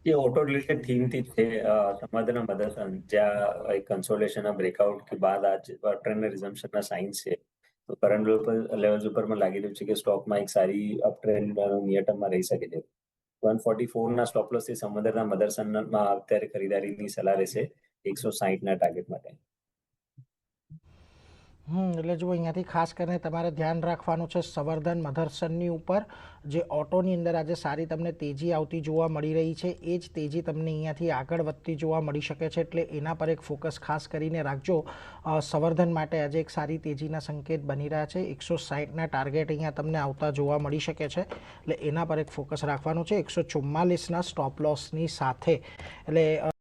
એ ઓટो related theme थी थे समाधान मदरसन જ્યાં એક કન્સોલેશન બ્રેકઆઉટ કે બાદ આજ ટ્રેન્ડ રિઝમ્પશનના સાઇન્સ છે. તો કરંટ લેવલ્સ ઉપર મને લાગી રહ્યું છે કે સ્ટોકમાં એક સારી અપ ટ્રેન્ડ નિયર ટર્મમાં રહી શકે છે. 144 સ્ટોપ લોસ થી સમુદ્રના મદરસનમાં અત્યારે ખરીદારીની સલાહ રહેશે 160 ટાર્ગેટ માટે. એટલે જો અહીંયાથી ખાસ કરીને તમારે ધ્યાન રાખવાનું છે સંવર્ધન મધરસનની ઉપર, જે ઓટોની અંદર આજે સારી તમને તેજી આવતી જોવા મળી રહી છે. એ જ તેજી તમને અહીંયાથી આગળ વધતી જોવા મળી શકે છે, એટલે એના પર એક ફોકસ ખાસ કરીને રાખજો. સંવર્ધન માટે આજે એક સારી તેજીના સંકેત બની રહ્યા છે. 160ના ટાર્ગેટ અહીંયા તમને આવતા જોવા મળી શકે છે, એટલે એના પર એક ફોકસ રાખવાનું છે 144ના સ્ટોપ લોસની સાથે. એટલે